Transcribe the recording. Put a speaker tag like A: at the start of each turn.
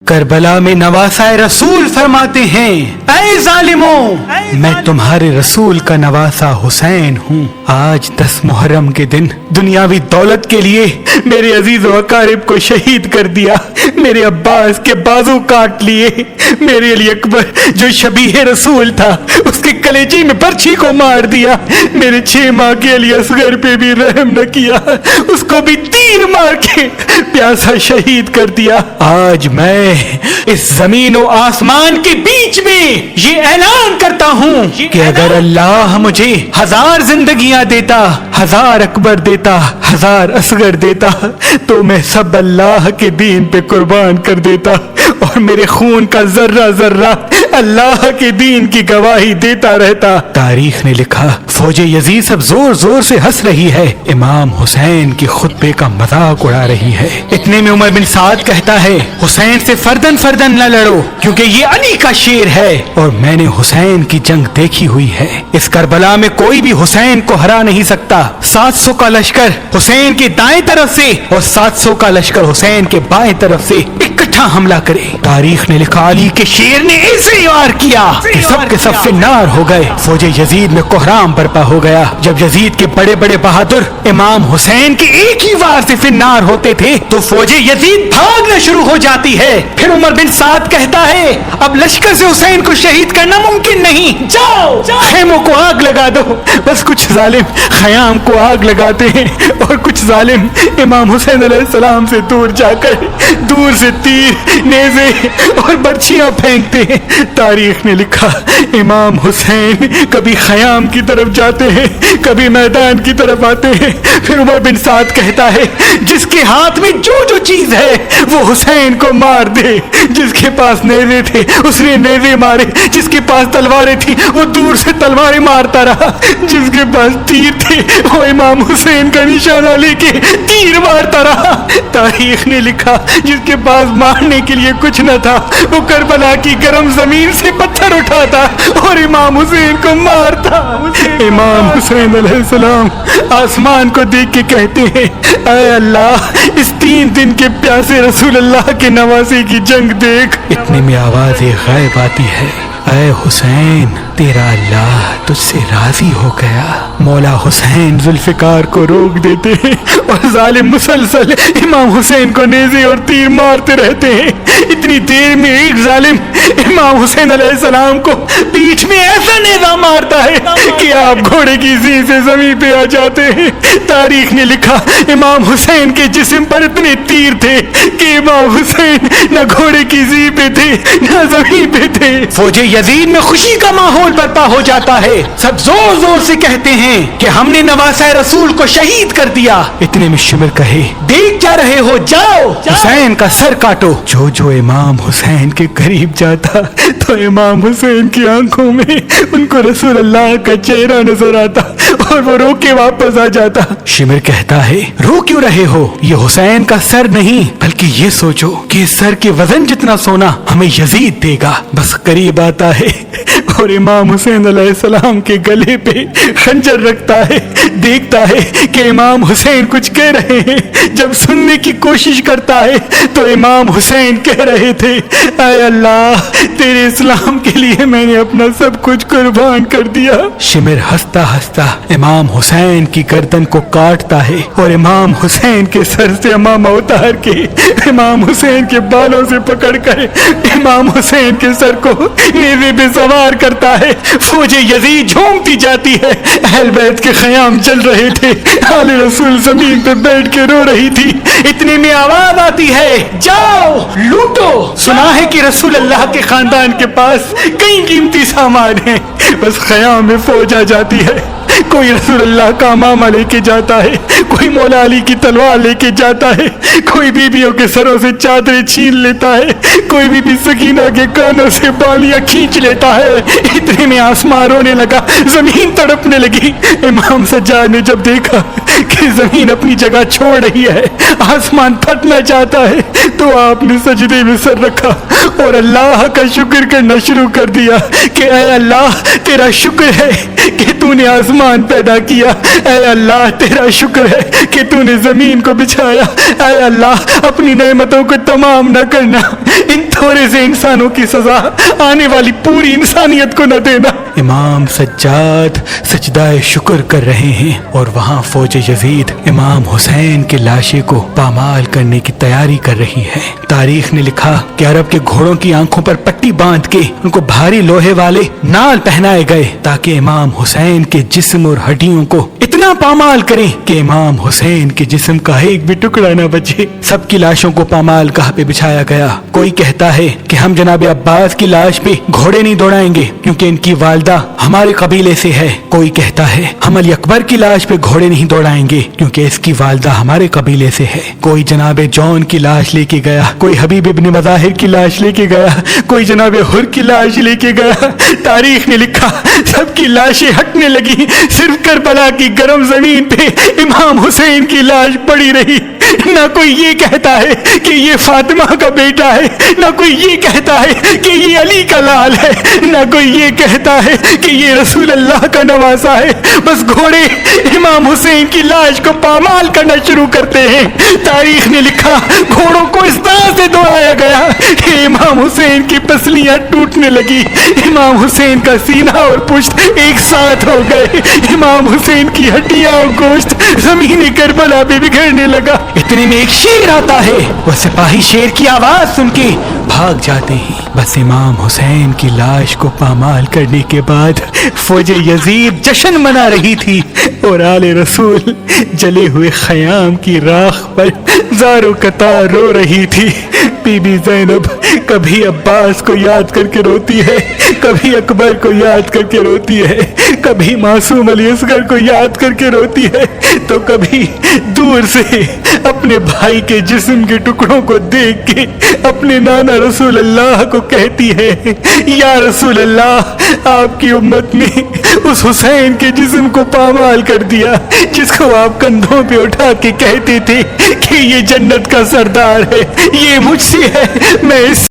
A: کربلا میں نواسائے رسول فرماتے ہیں، اے ظالموں، میں تمہارے رسول کا نواسا حسین ہوں۔ آج 10 محرم کے دن دنیاوی دولت کے لیے میرے عزیز و اقارب کو شہید کر دیا، میرے عباس کے بازو کاٹ لیے، میرے علی اکبر جو شبیہ رسول تھا اس کے کلیجے میں برچھی کو مار دیا، میرے 6 ماہ کے علی اصغر پہ بھی رحم نہ کیا، اس کو بھی تیر مار کے پیاسا شہید کر دیا۔ آج میں اس زمین و آسمان کے بیچ میں یہ اعلان کرتا ہوں کہ اگر اللہ مجھے 1000 زندگیاں دیتا، 1000 اکبر دیتا، 1000 اصغر دیتا تو میں سب اللہ کے دین پہ قربان کر دیتا، اور میرے خون کا ذرہ ذرہ اللہ کے دین کی گواہی دیتا رہتا۔ تاریخ نے لکھا، فوج یزید سب زور زور سے ہنس رہی ہے، امام حسین کی خطبے کا مذاق اڑا رہی ہے۔ اتنے میں عمر بن سعد کہتا ہے، حسین سے فردن فردن نہ لڑو کیونکہ یہ علی کا شیر ہے، اور میں نے حسین کی جنگ دیکھی ہوئی ہے، اس کربلا میں کوئی بھی حسین کو ہرا نہیں سکتا۔ 700 کا لشکر حسین کے دائیں طرف سے اور 700 کا لشکر حسین کے بائیں طرف سے اکٹھا حملہ کرے۔ تاریخ نے لکھا، علی کے شیر نے ایسے وار کیا کہ سب کے سب فنار ہو گئے، فوج یزید میں کوہرام برپا ہو گیا۔ جب یزید کے بڑے بڑے بہادر امام حسین کے ایک ہی وار سے فنار ہوتے تھے تو فوج یزید بھاگنا شروع ہو جاتی ہے۔ پھر عمر بن سعد کہتا ہے، اب لشکر سے حسین کو شہید کرنا ممکن نہیں، جاؤ خیموں کو آگ لگا دو۔ بس کچھ ظالم خیام کو آگ لگاتے ہیں اور کچھ ظالم امام حسین علیہ السلام سے دور جا کر دور سے تیر، نیزے اور برچھیاں پھینکتے ہیں۔ تاریخ نے لکھا، امام حسین کبھی خیام کی طرف جاتے ہیں، کبھی میدان کی طرف آتے ہیں۔ پھر عمر بن سعد کہتا ہے، جس کے ہاتھ میں جو چیز ہے وہ حسین کو مار دے۔ جس کے پاس نیزے تھے اس نے نیزے مارے، جس کے پاس تلواریں تھی وہ دور سے تلواریں مارتا رہا، جس کے پاس تیر تھے وہ امام حسین کا نشانہ لے کے تیر مارتا رہا۔ تاریخ نے لکھا، جس کے پاس مارنے کے لیے کچھ نہ تھا وہ کربلا کی گرم زمین سے پتھر اٹھاتا اور امام حسین کو مارتا۔ امام حسین علیہ السلام آسمان کو دیکھ کے کہتے ہیں، اے اللہ، اس 3 دن کے پیاسے رسول اللہ کے نواسے کی جنگ دیکھ۔ اتنے میں آواز غیب آتی ہے، اے حسین، تیرا اللہ تجھ سے راضی ہو گیا۔ مولا حسین ذوالفقار کو روک دیتے ہیں اور ظالم مسلسل امام حسین کو نیزے اور تیر مارتے رہتے ہیں۔ اتنی دیر میں ایک ظالم امام حسین علیہ السلام کو پیٹھ میں ایسا نیزہ مارتا ہے کہ آپ گھوڑے کی زین سے زمین پہ آ جاتے ہیں۔ تاریخ نے لکھا، امام حسین کے جسم پر اتنے تیر تھے کہ امام حسین نہ گھوڑے کی زین پہ تھے نہ زمین پہ تھے۔ فوج یزید میں خوشی کا ماحول برپا ہو جاتا ہے، سب زور زور سے کہتے ہیں کہ ہم نے نواسۂ رسول کو شہید کر دیا۔ اتنے میں شمر کہے، دیکھ کیا رہے ہو، جاؤ حسین کا سر کاٹو۔ جو امام حسین کے قریب جاتا تو امام حسین کی آنکھوں میں ان کو رسول اللہ کا چہرہ نظر آتا اور وہ رو کے واپس آ جاتا۔ شمر کہتا ہے، رو کیوں رہے ہو، یہ حسین کا سر نہیں بلکہ یہ سوچو کہ اس سر کے وزن جتنا سونا ہمیں یزید دے گا۔ بس قریب آتا ہے اور امام حسین علیہ السلام کے گلے پہ خنجر رکھتا ہے، دیکھتا ہے کہ امام حسین کچھ کہہ رہے ہیں۔ جب سننے کی کوشش کرتا ہے تو امام حسین کہہ رہے تھے، اے اللہ، تیرے اسلام کے لیے میں نے اپنا سب کچھ قربان کر دیا۔ شمر ہنستا ہنستا امام حسین کی گردن کو کاٹتا ہے اور امام حسین کے سر سے امامہ اتار کے امام حسین کے بالوں سے پکڑ کر امام حسین کے سر کو نیزے پہ سوار کرتا ہے۔ فوج یزید جھومتی جاتی ہے، اہل بیت کے خیام جل رہے تھے، آل رسول زمین پہ بیٹھ کے رو رہی تھی۔ اتنے میں آواز آتی ہے، جاؤ لوٹو۔ سنا ہے کہ رسول اللہ کے خاندان کے پاس کئی قیمتی سامان ہیں، بس خیام میں فوج آ جاتی ہے۔ کوئی رسول اللہ کا امامہ لے کے جاتا ہے، کوئی مولا علی کی تلوار لے کے جاتا ہے، کوئی بیویوں کے سروں سے چادریں چھین لیتا ہے، کوئی بی سکینہ کے کانوں سے بالیاں کھینچ لیتا ہے۔ اتنے میں آسمان رونے لگا، زمین تڑپنے لگی۔ امام سجاد نے جب دیکھا کہ زمین اپنی جگہ چھوڑ رہی ہے، آسمان پھٹنا چاہتا ہے، تو آپ نے سجدے میں سر رکھا اور اللہ کا شکر کرنا شروع کر دیا کہ اے اللہ، تیرا شکر ہے کہ تو نے آسمان آسمان پیدا کیا، اے اللہ تیرا شکر ہے کہ تو نے زمین کو بچھایا، اے اللہ اپنی نعمتوں کو تمام نہ کرنا، ان تھوڑے سے انسانوں کی سزا آنے والی پوری انسانیت کو نہ دینا۔ امام سجاد سجدہ شکر کر رہے ہیں اور وہاں فوج یزید امام حسین کے لاشے کو پامال کرنے کی تیاری کر رہی ہے۔ تاریخ نے لکھا کہ عرب کے گھوڑوں کی آنکھوں پر پٹی باندھ کے ان کو بھاری لوہے والے نال پہنائے گئے تاکہ امام حسین کے جسم اور ہڈیوں کو اتنا پامال کریں کہ امام حسین کے جسم کا ایک بھی ٹکڑا نہ بچے۔ سب کی لاشوں کو پامال گاہ پہ بچھایا گیا۔ کوئی کہتا ہے کہ ہم جناب عباس کی لاش پہ گھوڑے نہیں دوڑائیں گے کیونکہ ان کی والدہ ہمارے قبیلے سے ہے۔ کوئی کہتا ہے ہم علی اکبر کی لاش پہ گھوڑے نہیں دوڑائیں گے کیونکہ اس کی والدہ ہمارے قبیلے سے ہے۔ کوئی جناب جون کی لاش لے کے گیا، کوئی حبیب ابن مظاہر کی لاش لے کے گیا، کوئی جناب حر کی لاش لے کے گیا۔ تاریخ نے لکھا سب کی لاشیں ہٹنے لگی، صرف کربلا کی گرم زمین پہ امام حسین کی لاش پڑی رہی۔ نہ کوئی یہ کہتا ہے کہ یہ فاطمہ کا بیٹا ہے، نہ کوئی یہ کہتا ہے کہ یہ علی کا لال ہے، نہ کوئی یہ کہتا ہے کہ یہ رسول اللہ کا نواسا ہے۔ بس گھوڑے امام حسین کی لاش کو پامال کرنا شروع کرتے ہیں۔ تاریخ نے لکھا گھوڑوں کو اس طرح سے دوڑایا گیا کہ امام حسین کی پسلیاں ٹوٹنے لگی، امام حسین کا سینہ اور پشت ایک ساتھ ہو گئے، امام حسین کی ہڈیاں اور گوشت زمین کربلا پہ بکھرنے لگا۔ اتنے میں ایک شیر آتا ہے، وہ سپاہی شیر کی آواز سن کے بھاگ جاتے ہیں۔ بس امام حسین کی لاش کو پامال کرنے کے بعد فوج یزید جشن منا رہی تھی اور آل رسول جلے ہوئے خیام کی راکھ پر زار و قطار رو رہی تھی۔ بی بی زینب کبھی عباس کو یاد کر کے روتی ہے، کبھی اکبر کو یاد کر کے روتی ہے، کبھی معصوم علی اصغر کو یاد کر کے روتی ہے، تو کبھی دور سے اپنے بھائی کے جسم کے ٹکڑوں کو دیکھ کے اپنے نانا رسول اللہ کو کہتی ہے، یا رسول اللہ آپ کی امت نے اس حسین کے جسم کو پامال کر دیا جس کو آپ کندھوں پہ اٹھا کے کہتے تھے کہ یہ جنت کا سردار ہے، یہ مجھ سے ہے، میں اس